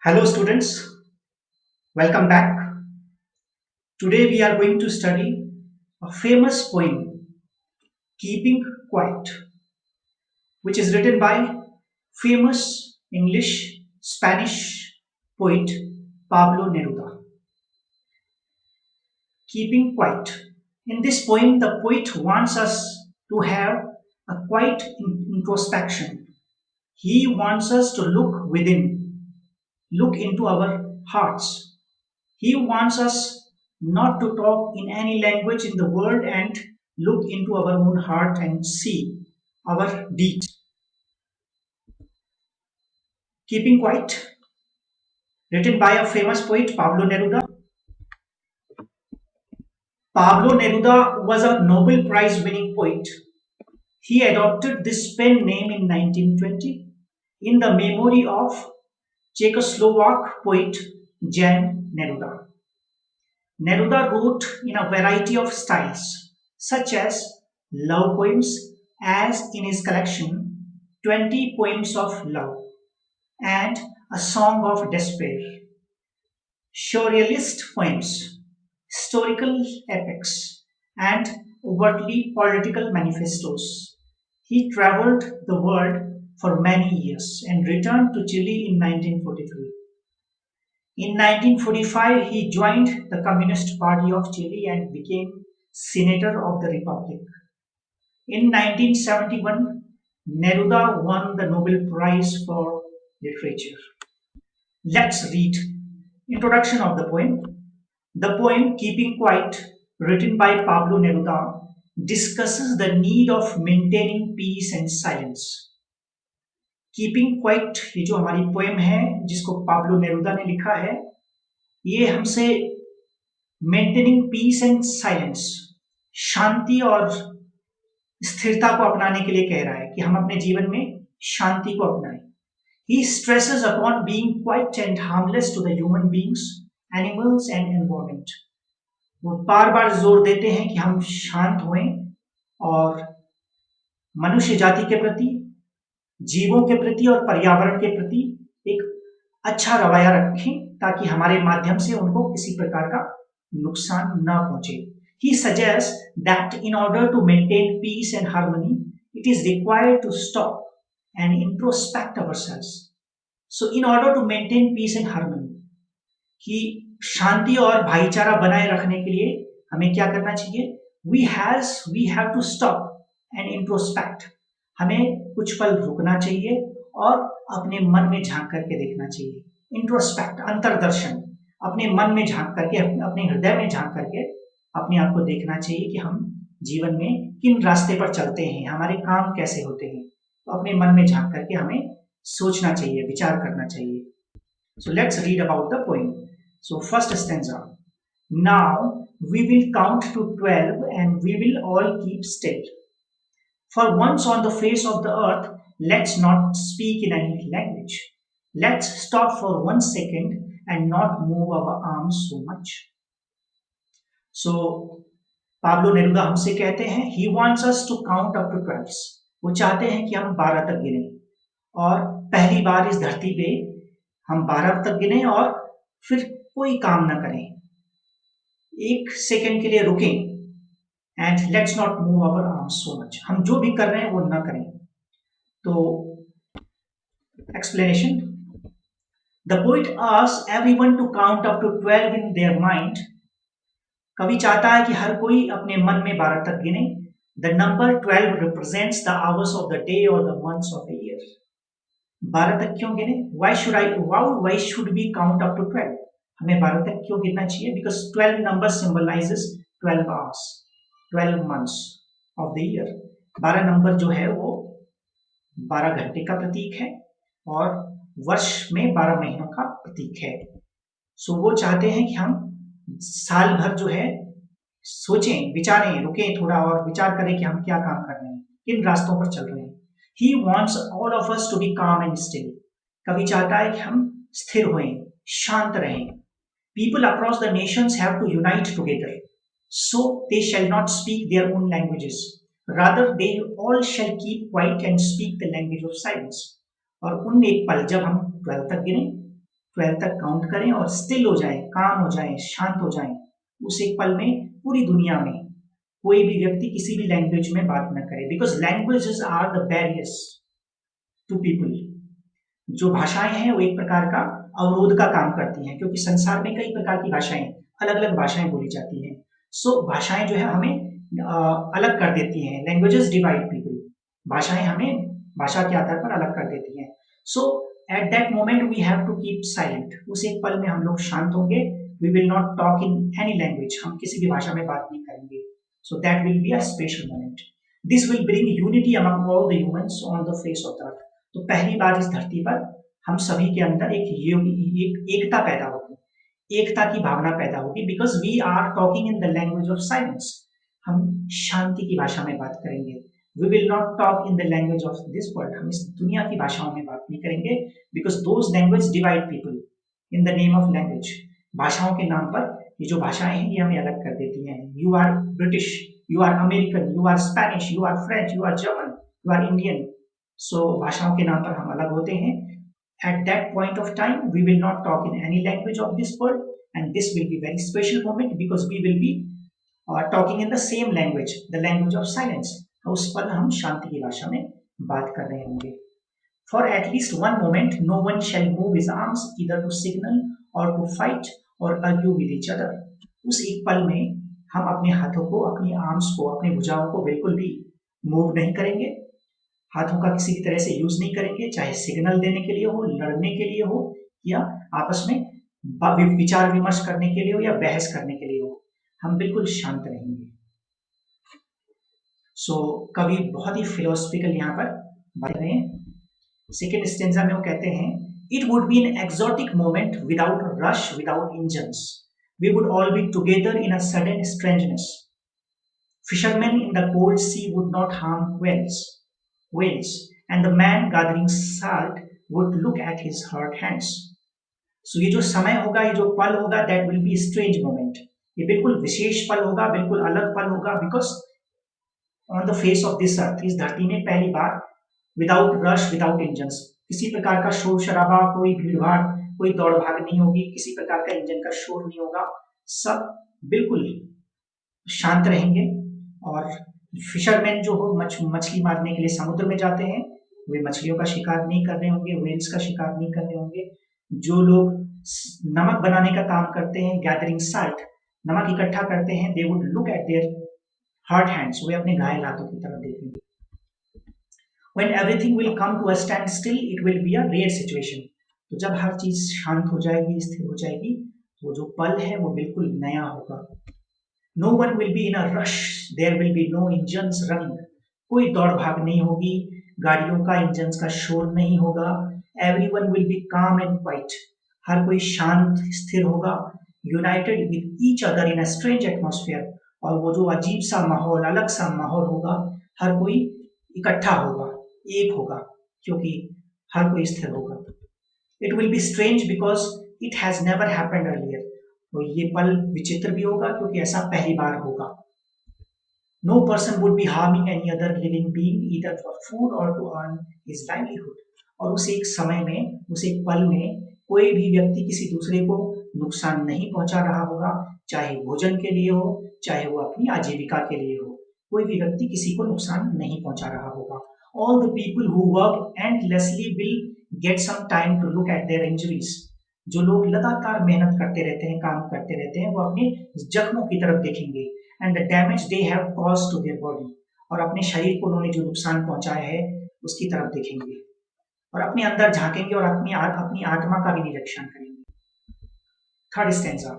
Hello, students. Welcome back. Today we are going to study a famous poem, Keeping Quiet, which is written by famous English Spanish poet Pablo Neruda. Keeping Quiet. In this poem, the poet wants us to have a quiet introspection. He wants us to look within, look into our hearts. He wants us not to talk in any language in the world and look into our own heart and see our deeds. Keeping Quiet, written by a famous poet, Pablo Neruda. Pablo Neruda was a Nobel Prize winning poet. He adopted this pen name in 1920 in the memory of Czechoslovak poet Jan Neruda. Neruda wrote in a variety of styles, such as love poems, as in his collection 20 Poems of Love and A Song of Despair, surrealist poems, historical epics, and overtly political manifestos. He traveled the world for many years and returned to Chile in 1943. In 1945, he joined the Communist Party of Chile and became Senator of the Republic. In 1971, Neruda won the Nobel Prize for Literature. Let's read introduction of the poem. The poem Keeping Quiet, written by Pablo Neruda, discusses the need of maintaining peace and silence. Keeping quiet ये जो हमारी poem है जिसको Pablo Neruda ने लिखा है ये हमसे मेंटेनिंग पीस एंड साइलेंस शांति और स्थिरता को अपनाने के लिए कह रहा है कि हम अपने जीवन में शांति को अपनाएं. He stresses upon being quiet and harmless to the human beings, animals and environment. वो बार बार जोर देते हैं कि हम शांत होएं और मनुष्य जाति के प्रति, जीवों के प्रति और पर्यावरण के प्रति एक अच्छा रवैया रखें ताकि हमारे माध्यम से उनको किसी प्रकार का नुकसान न पहुंचे. He suggests that in order to maintain peace and harmony, it is required to stop and introspect ourselves. So in order to maintain peace and harmony, कि शांति और भाईचारा बनाए रखने के लिए हमें क्या करना चाहिए? We have to stop and introspect. हमें कुछ पल रुकना चाहिए और अपने मन में झांक करके देखना चाहिए. इंट्रोस्पेक्ट, अंतर्दर्शन, अपने मन में झांक करके, अपने हृदय में झांक करके अपने आप को देखना चाहिए कि हम जीवन में किन रास्ते पर चलते हैं, हमारे काम कैसे होते हैं. तो अपने मन में झांक करके हमें सोचना चाहिए, विचार करना चाहिए. So let's read about the poem. So first stanza. Now we will count to 12 and we will all keep still. For once on the face of the earth, let's not speak in any language. Let's stop for 1 second and not move our arms so much. So, Pablo Neruda हमसे कहते हैं, he wants us to count up to 12. वो चाहते हैं कि हम 12 तक गिने और पहली बार इस धरती पे हम 12 तक गिने और फिर कोई काम ना करें. 1 सेकंड के लिए रुकें. And let's not move our arms so much. हम जो भी कर रहे हैं वो ना करें. तो explanation. The poet asks everyone to count up to 12 in their mind. कवि चाहता है कि हर कोई अपने मन में 12 तक गिने. The number 12 represents the hours of the day or the months of the year. 12 तक क्यों गिने? Why should we count up to 12? हमें 12 तक क्यों गिनना चाहिए? Because 12 number symbolizes 12 hours. 12 months of the year. 12 number जो है वो 12 घंटे का प्रतीक है और वर्ष में 12 महीनों का प्रतीक है. सो वो चाहते हैं कि हम साल भर जो है सोचें, विचारें, रुकें थोड़ा और विचार करें कि हम क्या काम कर रहे हैं, किन रास्तों पर चल रहे हैं. He wants all of us to be calm and still. कवि चाहता है कि हम स्थिर होएं, शांत रहें. People across the nations have to unite together. So they shall not speak their own languages. Rather, they all shall keep quiet and speak the language of silence. और उन एक पल जब हम 12 तक गिने 12 तक काउंट करें और स्टिल हो जाएं, काम हो जाएं, शांत हो जाएं। उस एक पल में पूरी दुनिया में कोई भी व्यक्ति किसी भी लैंग्वेज में बात न करे, because languages are the barriers to people. जो भाषाएं हैं वो एक प्रकार का अवरोध का काम करती हैं, क्योंकि संसार में कई प्रकार की भाषाएं, अलग अलग भाषाएं बोली जाती हैं। सो भाषाएं जो है हमें अलग कर देती हैं। Languages divide people. भाषाएं हमें भाषा के आधार पर अलग कर देती हैं। So at that moment we have to keep silent. उस एक पल में हम लोग शांत होंगे। We will not talk in any language. हम किसी भी भाषा में बात नहीं करेंगे। So that will be a special moment. This will bring unity among all the humans on the face of the earth. तो पहली बार इस धरती पर हम सभी के अंदर एक एकता पैदा होगी, एकता की भावना पैदा होगी, because we are talking in the language of silence. हम शांति की भाषा में बात करेंगे। We will not talk in the language of this world. हम इस दुनिया की भाषाओं में बात नहीं करेंगे, because those language divide people in the name of language. भाषाओं के नाम पर ये जो भाषाएं हैं ये हमें अलग कर देती हैं। You are British, you are American, you are Spanish, you are French, you are German, you are Indian. So भाषाओं के नाम पर हम अलग होते हैं। At that point of time, we will not talk in any language of this world, and this will be very special moment because we will be talking in the same language, the language of silence. उस पल हम शांति की भाषा में बात कर रहे होंगे। For at least one moment, no one shall move his arms either to signal or to fight or argue with each other. उस एक पल में हम अपने हाथों को, अपनी आर्म्स को, अपनी भुजाओं को बिल्कुल भी मूव नहीं करेंगे। हाथों का किसी भी तरह से यूज नहीं करेंगे, चाहे सिग्नल देने के लिए हो, लड़ने के लिए हो, या आपस में विचार विमर्श करने के लिए हो, या बहस करने के लिए हो। हम बिल्कुल शांत रहेंगे। सो कवि बहुत ही फिलोसफिकल यहाँ पर बात कर रहे हैं। सेकेंड स्टेंजा में वो कहते हैं, it would be an exotic moment without rush, without engines. We would all be together in a sudden strangeness. Fisherman in the cold sea would not harm whales, and the man gathering salt would look at his hurt hands. So ये जो समय होगा, ये जो पल होगा, that will be a strange moment. ये बिल्कुल विशेष पल होगा, बिल्कुल अलग पल होगा, because on the face of this earth, इस धरती में पहली बार without rush, without engines, किसी प्रकार का शोर शराबा, कोई भीड़ भाड़, कोई दौड़ भाग नहीं होगी, किसी प्रकार का इंजन का शोर नहीं होगा। सब बिल्कुल शांत रहेंगे। और फिशरमैन जो हो, मछली मारने के लिए समुद्र में जाते हैं, वे मछलियों का शिकार नहीं कर रहे होंगे, व्हेल्स का शिकार नहीं कर रहे होंगे। जो लोग नमक बनाने का काम करते हैं, गैदरिंग साल्ट, नमक इकट्ठा करते हैं, they would look at their hurt hands, वे अपने घायल हाथों की तरफ देखेंगे। When everything will come to a standstill, it will be a rare situation. तो जब हर चीज शांत हो जाएगी, स्थिर हो जाएगी, तो जो पल है वो बिल्कुल नया होगा। No one will be in a rush. There will be no engines running. कोई दौड़ भाग नहीं होगी, गाड़ियों का, इंजन्स का शोर नहीं होगा। Everyone will be calm and quiet. हर कोई शांत स्थिर होगा। United with each other in a strange atmosphere. और वो जो अजीब सा माहौल, अलग सा माहौल होगा, हर कोई इकट्ठा होगा, एक होगा, क्योंकि हर कोई स्थिर होगा। It will be strange because it has never happened earlier. तो ये पल विचित्र भी होगा क्योंकि ऐसा पहली बार होगा। No person would be harming any other living being either for food or to earn his livelihood. और उस एक समय में, उस एक पल में कोई भी व्यक्ति किसी दूसरे को नुकसान नहीं पहुंचा रहा होगा, चाहे भोजन के लिए हो, चाहे वो अपनी आजीविका के लिए हो। कोई भी व्यक्ति किसी को नुकसान नहीं पहुंचा रहा होगा। All the people who work endlessly will get some time to look at their injuries. जो लोग लगातार मेहनत करते रहते हैं, काम करते रहते हैं, वो अपने जख्मों की तरफ देखेंगे। And the damage they have caused to their body, और अपने शरीर को उन्होंने जो नुकसान पहुंचाया है उसकी तरफ देखेंगे, और अपने अंदर झांकेंगे और अपनी आत्मा का भी निरीक्षण करेंगे। Third stanza,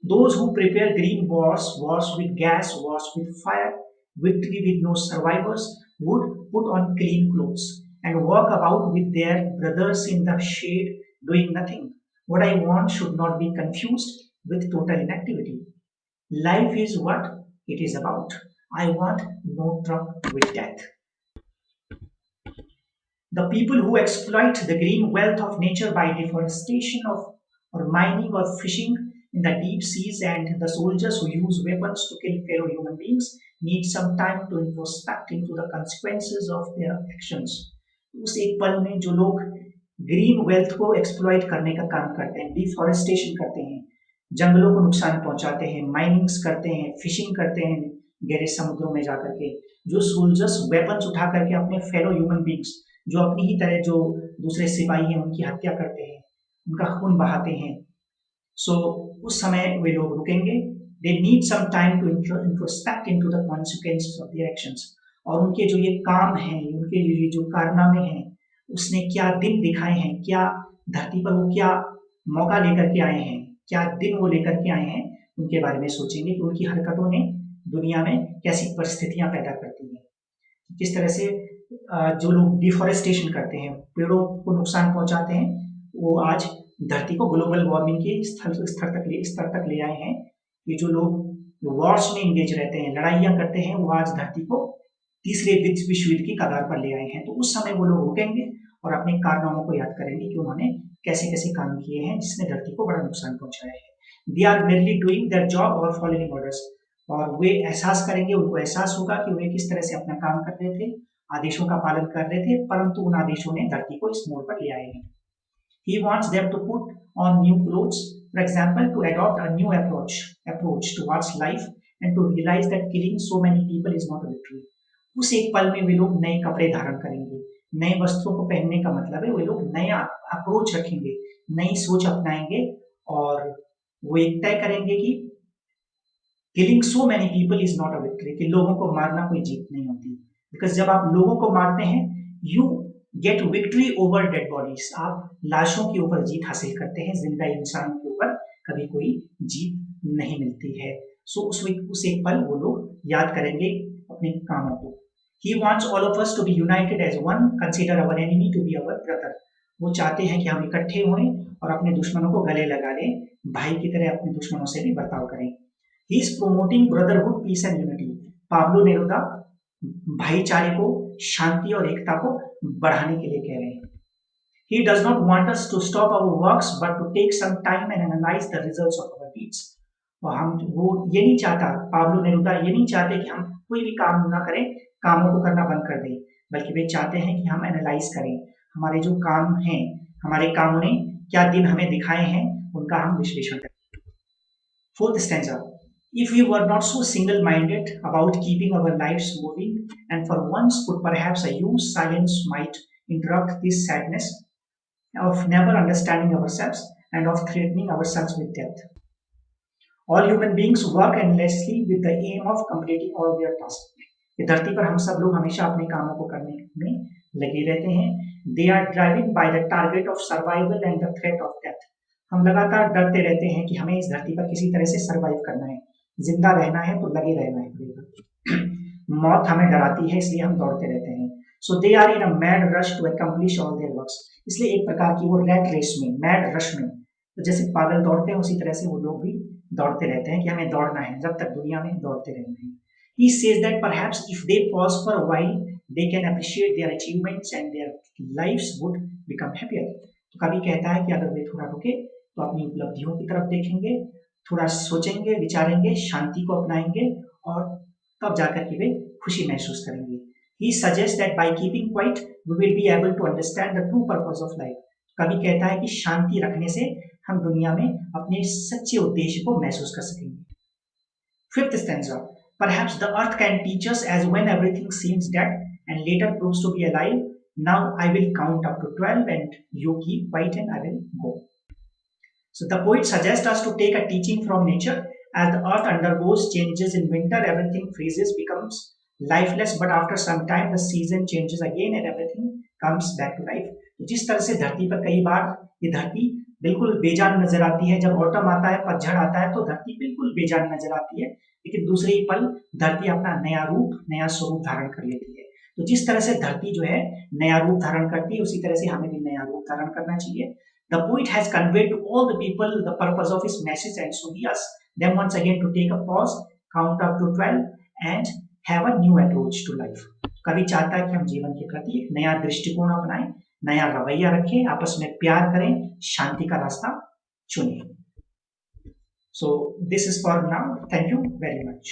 those who prepare green wars, wars with gas, wars with fire, victory with no survivors, would put on clean clothes and walk about with their brothers in the shade doing nothing. What I want should not be confused with total inactivity. Life is what it is about. I want no truck with death. The people who exploit the green wealth of nature by deforestation or mining or fishing in the deep seas, and the soldiers who use weapons to kill fellow human beings need some time to introspect into the consequences of their actions. उस एक पल में जो लोग green wealth को exploit करने का काम करते हैं, डिफॉरेस्टेशन करते हैं, जंगलों को नुकसान पहुंचाते हैं, माइनिंग्स करते हैं, फिशिंग करते हैं गहरे समुद्रों में जाकर के, जो सोल्जर्स वेपन्स उठा करके अपने फेलो ह्यूमन बींग्स जो अपनी ही तरह जो दूसरे सिपाही हैं उनकी हत्या करते हैं, उनका खून बहाते हैं। सो उस समय वे लोग रुकेंगे। They need some time to introspect into the consequences of their actions, और उनके जो ये काम हैं, उनके ये जो कारनामे हैं, उसने क्या दिन दिखाए हैं, क्या धरती पर वो क्या मौका लेकर के आए हैं, क्या दिन वो लेकर के आए हैं, उनके बारे में सोचेंगे कि उनकी हरकतों ने दुनिया में कैसी परिस्थितियां पैदा करती हैं। किस तरह से जो लोग डिफॉरेस्टेशन करते हैं, पेड़ों को नुकसान पहुंचाते हैं, वो आज धरती को ग्लोबल वार्मिंग के स्तर तक ले आए हैं। ये जो लोग वॉर्स में इंगेज रहते हैं, लड़ाइयां करते हैं, वो आज धरती को तीसरे विश्व युद्ध की कगार पर ले आए हैं। तो उस समय वो लोग रुकेंगे और अपने कारनामों को याद करेंगे कि उन्होंने कैसे कैसे काम किए हैं जिसने धरती को बड़ा नुकसान पहुंचाया है। They are merely doing their job और फॉलोइंग ऑर्डर्स, और वे एहसास करेंगे, उनको एहसास होगा कि वे किस तरह से अपना काम कर रहे थे, आदेशों का पालन कर रहे थे, परंतु उन आदेशों ने धरती को इस मोड़ पर ले आए हैं। He wants them to put on new clothes, for example, to adopt a new approach towards life and to realize that killing so many people is not a victory. उस एक पल में वे लोग नए कपड़े धारण करेंगे, नए वस्त्रों को पहनने का मतलब है वे लोग नया अप्रोच रखेंगे, नई सोच अपनाएंगे, और वो एक तय करेंगे कि killing so many people is not a victory, कि लोगों को मारना कोई जीत नहीं होती। बिकॉज जब आप लोगों को मारते हैं, you get victory over dead bodies, आप लाशों के ऊपर जीत हासिल करते हैं, जिंदा इंसान के ऊपर कभी कोई जीत नहीं मिलती है। सो उस एक पल वो लोग याद करेंगे अपने कामों को। He wants all of us to be united as one, consider our enemy to be our brother. वो चाहते हैं कि हम इकट्ठे हों और अपने दुश्मनों को गले लगा लें, भाई की तरह अपने दुश्मनों से भी बर्ताव करें। He is promoting brotherhood, peace and unity. Pablo Neruda भाईचारे को, शांति और एकता को बढ़ाने के लिए कह रहे हैं। He does not want us to stop our works, but to take some time and analyze the results of our deeds. वो ये नहीं चाहता, पाब्लो नेरुदा ये नहीं चाहते कि हम कोई भी काम ना करें, कामों को करना बंद कर दें, बल्कि वे चाहते हैं कि हम एनालाइज करें हमारे जो काम हैं, हमारे कामों ने क्या दिन हमें दिखाए हैं, उनका हम विश्लेषण करें। Fourth stanza, if we were not so single-minded about keeping our lives moving, and for once could perhaps use silence might interrupt this sadness of never understanding ourselves and of threatening ourselves with death. All human beings work endlessly with the aim of completing all their tasks. ये धरती पर हम सब लोग हमेशा अपने कामों को करने में लगे रहते हैं। They are driven by the target of survival and the threat of death. हम लगातार डरते रहते हैं कि हमें इस धरती पर किसी तरह से सर्वाइव करना है, जिंदा रहना है तो लगे रहना है। मौत हमें डराती है, इसलिए हम दौड़ते रहते हैं। So they are in a mad rush to accomplish all their works. इसलिए एक प्रकार की वो रैट रेस में, मैड रश में, तो जैसे पागल दौड़ते हैं उसी तरह से वो लोग भी दौड़ते रहते हैं कि हमें दौड़ना है, जब तक दुनिया में दौड़ते रहना है। He says that perhaps if they pause for a while, they can appreciate their achievements and their lives would become happier. तो कभी कहता है कि अगर वे थोड़ा रुके तो अपनी उपलब्धियों की तरफ देखेंगे, थोड़ा सोचेंगे, विचारेंगे, शांति को अपनाएंगे, और तब जाकर के वे खुशी महसूस करेंगे। He suggests that by keeping quiet, we will be able to understand the true purpose of life. कभी कहता है कि शांति रखने से हम दुनिया में अपने सच्चे उद्देश्य को महसूस कर सकेंगे। Fifth stanza. Perhaps the earth can teach us, as when everything seems dead and later proves to be alive. Now I will count up to 12 and you keep quiet and I will go. So the poet suggests us to take a teaching from nature. As the earth undergoes changes in winter, everything freezes, becomes lifeless, but after some time the season changes again and everything comes back to life. जिस तरह से धरती पर कई बार ये धरती बिल्कुल बेजान नजर आती है, जब ऑटम आता है, पतझड़ आता है, तो धरती बिल्कुल बेजान नजर आती है, लेकिन दूसरे ही पल धरती अपना नया रूप, नया स्वरूप धारण कर लेती है। तो जिस तरह से धरती जो है नया रूप धारण करती है, उसी तरह से हमें भी नया रूप धारण करना चाहिए। The poet has conveyed to all the people the purpose of his message, and so he asks them once again to take a pause, count up to 12 and have a new approach to life. कवि चाहता है कि हम जीवन के प्रति एक नया दृष्टिकोण अपनाएं, नया रवैया रखें, आपस में प्यार करें, शांति का रास्ता चुनें। So this is for now. Thank you very much.